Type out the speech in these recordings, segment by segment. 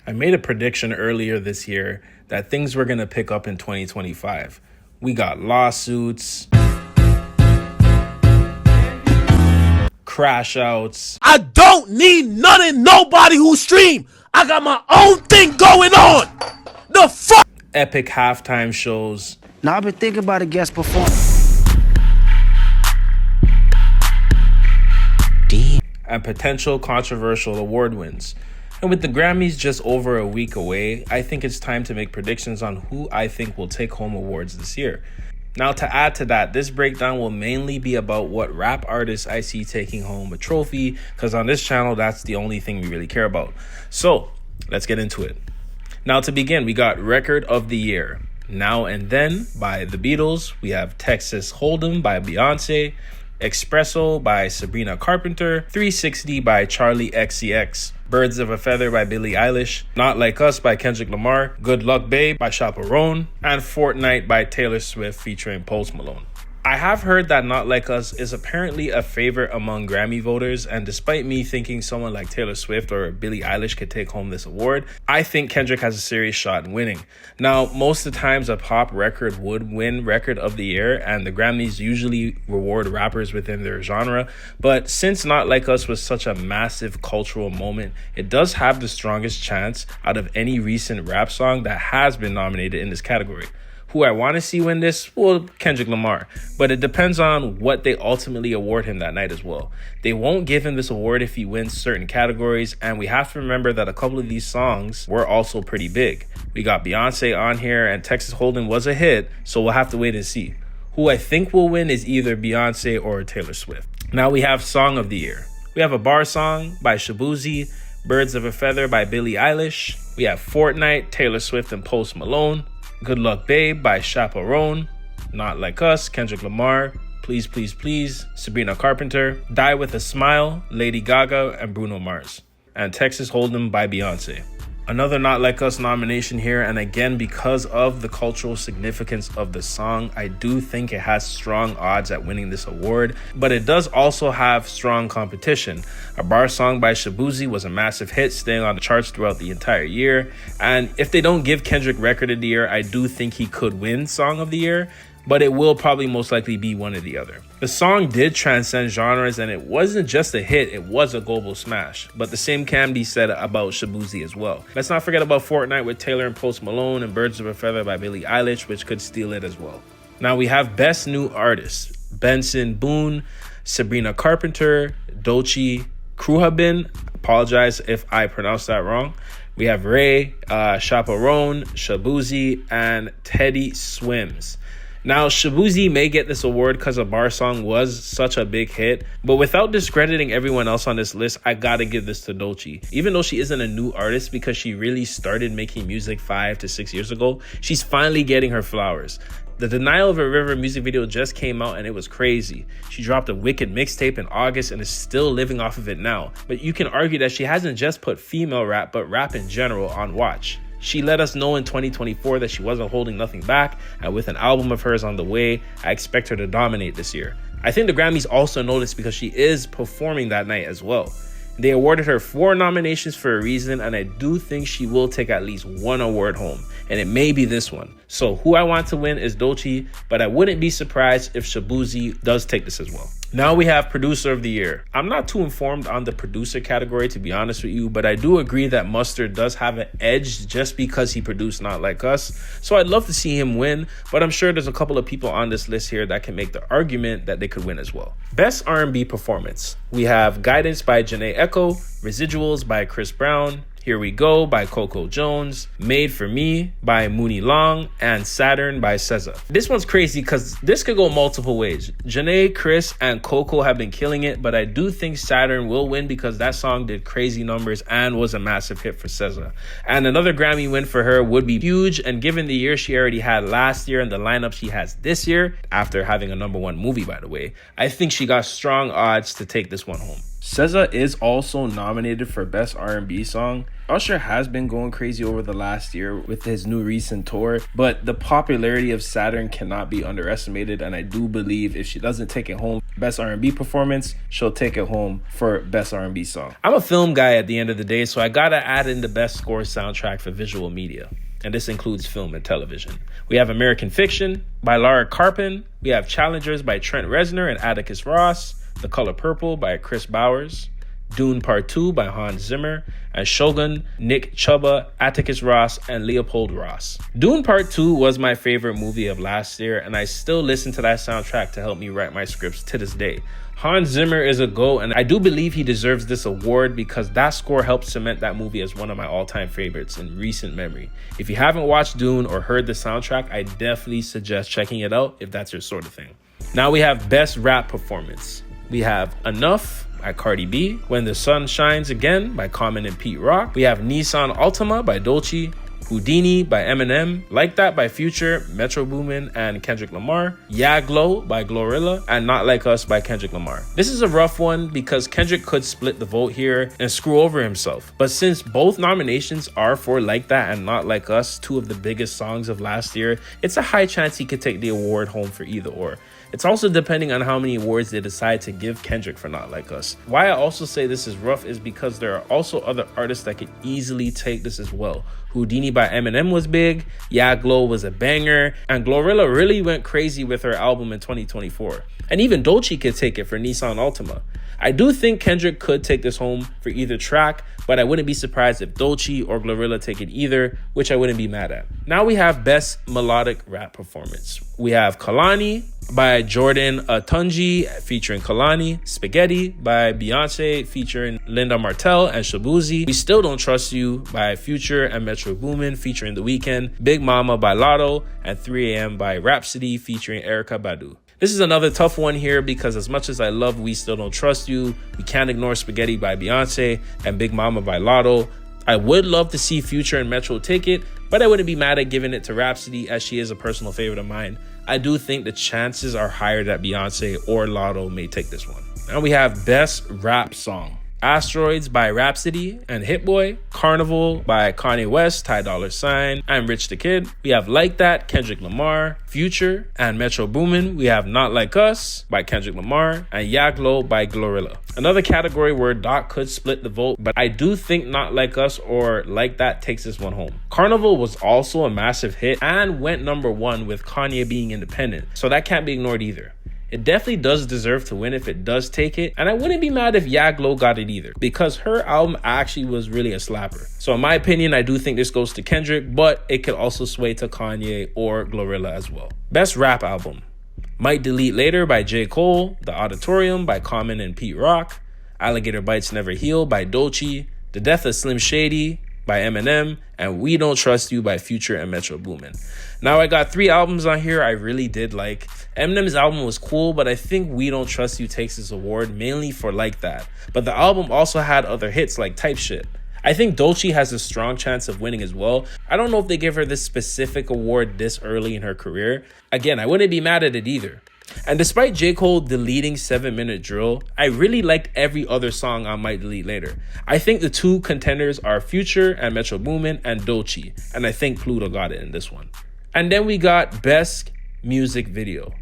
I made a prediction earlier this year that things were going to pick up in 2025. We got lawsuits, crash outs. I don't need none and nobody who stream. I got my own thing going on. The fuck? Epic halftime shows. Now I've been thinking about a guest performance. And potential controversial award wins. And with the Grammys just over a week away, I think it's time to make predictions on who I think will take home awards this year. Now, to add to that, this breakdown will mainly be about what rap artists I see taking home a trophy, because on this channel, that's the only thing we really care about. So, let's get into it. Now, to begin, we got Record of the Year. Now and Then by The Beatles. We have Texas Hold'em by Beyonce. Espresso by Sabrina Carpenter, 360 by Charlie XCX, Birds of a Feather by Billie Eilish, Not Like Us by Kendrick Lamar, Good Luck Babe by Chaperone, and Fortnite by Taylor Swift featuring Post Malone. I have heard that Not Like Us is apparently a favorite among Grammy voters, and despite me thinking someone like Taylor Swift or Billie Eilish could take home this award, I think Kendrick has a serious shot in winning. Now, most of the times a pop record would win Record of the Year, and the Grammys usually reward rappers within their genre, but since Not Like Us was such a massive cultural moment, it does have the strongest chance out of any recent rap song that has been nominated in this category. Who I want to see win this? Well, Kendrick Lamar. But it depends on what they ultimately award him that night as well. They won't give him this award if he wins certain categories, and we have to remember that a couple of these songs were also pretty big. We got Beyonce on here, and Texas Hold'em was a hit, so we'll have to wait and see. Who I think will win is either Beyonce or Taylor Swift. Now we have Song of the Year. We have a bar song by Shabuzi, Birds of a Feather by Billie Eilish. We have Fortnite, Taylor Swift and Post Malone. Good Luck Babe by Chaperone, Not Like Us, Kendrick Lamar, Please Please Please, Sabrina Carpenter, Die With a Smile, Lady Gaga and Bruno Mars, and Texas Hold'em by Beyonce. Another Not Like Us nomination here, and again, because of the cultural significance of the song, I do think it has strong odds at winning this award, but it does also have strong competition. A bar song by Shabuzi was a massive hit, staying on the charts throughout the entire year, and if they don't give Kendrick Record of the Year, I do think he could win Song of the Year, but it will probably most likely be one or the other. The song did transcend genres, and it wasn't just a hit, it was a global smash. But the same can be said about Shabuzi as well. Let's not forget about Fortnite with Taylor and Post Malone, and Birds of a Feather by Billie Eilish, which could steal it as well. Now we have Best New Artist. Benson Boone, Sabrina Carpenter, Doechii, Kruhabin. Apologize if I pronounced that wrong. We have Ray, Chaperone, Shabuzi, and Teddy Swims. Now, Shabuzi may get this award because a bar song was such a big hit, but without discrediting everyone else on this list, I gotta give this to Doechii. Even though she isn't a new artist because she really started making music 5 to 6 years ago, she's finally getting her flowers. The Denial of a River music video just came out and it was crazy. She dropped a Wicked mixtape in August and is still living off of it now. But you can argue that she hasn't just put female rap, but rap in general on watch. She let us know in 2024 that she wasn't holding nothing back, and with an album of hers on the way, I expect her to dominate this year. I think the Grammys also noticed because she is performing that night as well. They awarded her 4 nominations for a reason, and I do think she will take at least one award home, and it may be this one. So who I want to win is Doechii, but I wouldn't be surprised if Shabuzi does take this as well. Now we have Producer of the Year. I'm not too informed on the producer category, to be honest with you, but I do agree that Mustard does have an edge just because he produced Not Like Us. So I'd love to see him win, but I'm sure there's a couple of people on this list here that can make the argument that they could win as well. Best R&B Performance. We have Guidance by Janae Echo, Residuals by Chris Brown, Here We Go by Coco Jones, Made for Me by Mooney Long, and Saturn by SZA. This one's crazy because this could go multiple ways. Janae, Chris, and Coco have been killing it, but I do think Saturn will win because that song did crazy numbers and was a massive hit for SZA. And another Grammy win for her would be huge, and given the year she already had last year and the lineup she has this year, after having a #1 movie, by the way, I think she got strong odds to take this one home. SZA is also nominated for Best R&B Song. Usher has been going crazy over the last year with his new recent tour, but the popularity of Saturn cannot be underestimated, and I do believe if she doesn't take it home Best R&B Performance, she'll take it home for Best R&B Song. I'm a film guy at the end of the day, so I gotta add in the Best Score soundtrack for visual media, and this includes film and television. We have American Fiction by Lara Carpin, we have Challengers by Trent Reznor and Atticus Ross, The Color Purple by Chris Bowers, Dune Part 2 by Hans Zimmer, and Shogun, Nick Chuba, Atticus Ross, and Leopold Ross. Dune Part 2 was my favorite movie of last year, and I still listen to that soundtrack to help me write my scripts to this day. Hans Zimmer is a GOAT, and I do believe he deserves this award because that score helped cement that movie as one of my all-time favorites in recent memory. If you haven't watched Dune or heard the soundtrack, I definitely suggest checking it out if that's your sort of thing. Now we have Best Rap Performance. We have Enough by Cardi B, When the Sun Shines Again by Common and Pete Rock. We have Nissan Altima by Dolce, Houdini by Eminem, Like That by Future, Metro Boomin, and Kendrick Lamar, Yeah Glow by Glorilla, and Not Like Us by Kendrick Lamar. This is a rough one because Kendrick could split the vote here and screw over himself. But since both nominations are for Like That and Not Like Us, two of the biggest songs of last year, it's a high chance he could take the award home for either or. It's also depending on how many awards they decide to give Kendrick for Not Like Us. Why I also say this is rough is because there are also other artists that could easily take this as well. Houdini by Eminem was big, Yeah Glow was a banger, and Glorilla really went crazy with her album in 2024. And even Dolce could take it for Nissan Altima. I do think Kendrick could take this home for either track, but I wouldn't be surprised if Dolce or Glorilla take it either, which I wouldn't be mad at. Now we have Best Melodic Rap Performance. We have Kalani by Jordan Atunji featuring Kalani, Spaghetti by Beyonce featuring Linda Martell and Shabuzi, We Still Don't Trust You by Future and Metro Boomin featuring The Weeknd, Big Mama by Lotto, and 3 AM by Rhapsody featuring Erykah Badu. This is another tough one here because as much as I love We Still Don't Trust You, we can't ignore Spaghetti by Beyonce and Big Mama by Lotto. I would love to see Future and Metro take it, but I wouldn't be mad at giving it to Rhapsody as she is a personal favorite of mine. I do think the chances are higher that Beyonce or Lotto may take this one. Now we have Best Rap Song. Asteroids by Rhapsody and Hit Boy, Carnival by Kanye West, Ty Dolla $ign, and Rich the Kid. We have Like That, Kendrick Lamar, Future, and Metro Boomin. We have Not Like Us by Kendrick Lamar, and Yeah Glow by Glorilla. Another category where Doc could split the vote, but I do think Not Like Us or Like That takes this one home. Carnival was also a massive hit and went #1 with Kanye being independent, so that can't be ignored either. It definitely does deserve to win if it does take it, and I wouldn't be mad if Yeah Glow got it either, because her album actually was really a slapper. So in my opinion, I do think this goes to Kendrick, but it could also sway to Kanye or Glorilla as well. Best Rap Album. Might Delete Later by J. Cole, The Auditorium by Common and Pete Rock, Alligator Bites Never Heal by Dolce, The Death of Slim Shady by Eminem, and We Don't Trust You by Future and Metro Boomin. Now I got 3 albums on here I really did like. Eminem's album was cool, but I think We Don't Trust You takes this award mainly for Like That. But the album also had other hits like Type Shit. I think Dolce has a strong chance of winning as well. I don't know if they give her this specific award this early in her career. Again, I wouldn't be mad at it either. And despite J. Cole deleting 7-Minute Drill, I really liked every other song on Might Delete Later. I think the 2 contenders are Future and Metro Boomin and Dolce, and I think Pluto got it in this one. And then we got Best Music Video.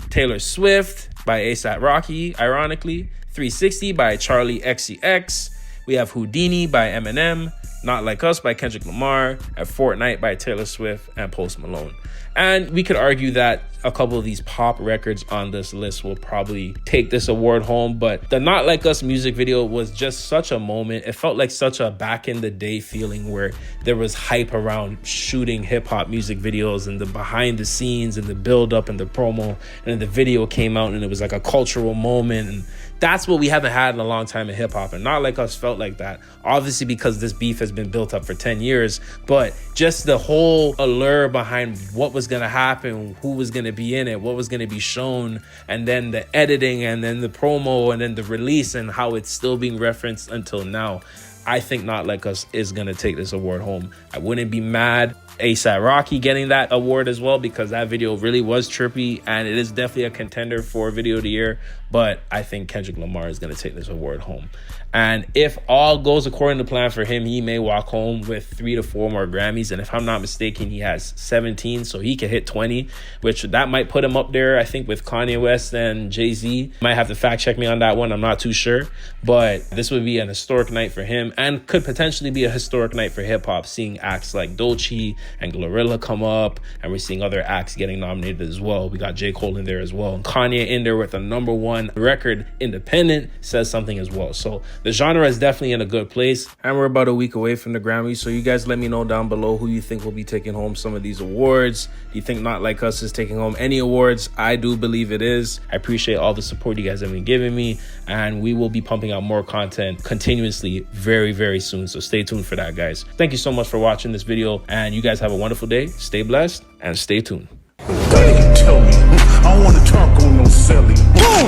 Taylor Swift by A$AP Rocky, ironically, 360 by Charlie XCX. We have Houdini by Eminem, Not Like Us by Kendrick Lamar, and Fortnite by Taylor Swift and Post Malone. And we could argue that a couple of these pop records on this list will probably take this award home, but the Not Like Us music video was just such a moment. It felt like such a back in the day feeling where there was hype around shooting hip hop music videos and the behind the scenes and the build up and the promo, and then the video came out and it was like a cultural moment, and that's what we haven't had in a long time in hip hop, and Not Like Us felt like that. Obviously because this beef has been built up for 10 years, but just the whole allure behind what was going to happen, who was going to be in it, what was going to be shown, and then the editing and then the promo and then the release and how it's still being referenced until now. I think Not Like Us is going to take this award home. I wouldn't be mad A$AP Rocky getting that award as well, because that video really was trippy and it is definitely a contender for video of the year. But I think Kendrick Lamar is going to take this award home. And if all goes according to plan for him, he may walk home with 3 to 4 more Grammys. And if I'm not mistaken, he has 17, so he could hit 20, which that might put him up there, I think, with Kanye West and Jay-Z. Might have to fact check me on that one. I'm not too sure. But this would be an historic night for him and could potentially be a historic night for hip-hop, seeing acts like Dolce and Glorilla come up. And we're seeing other acts getting nominated as well. We got J. Cole in there as well. And Kanye in there with a #1 record, independent, says something as well. So the genre is definitely in a good place. And we're about a week away from the Grammys. So you guys let me know down below who you think will be taking home some of these awards. Do you think Not Like Us is taking home any awards? I do believe it is. I appreciate all the support you guys have been giving me. And we will be pumping out more content continuously very, very soon. So stay tuned for that, guys. Thank you so much for watching this video. And you guys have a wonderful day. Stay blessed and stay tuned. Tell me, I don't wanna talk on no selling.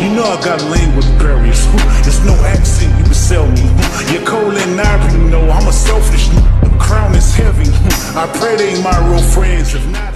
You know I got language barriers. There's no accent you can sell me. You're cold and ivory, you know I'm a selfish. The crown is heavy. I pray they ain't my real friends. If not.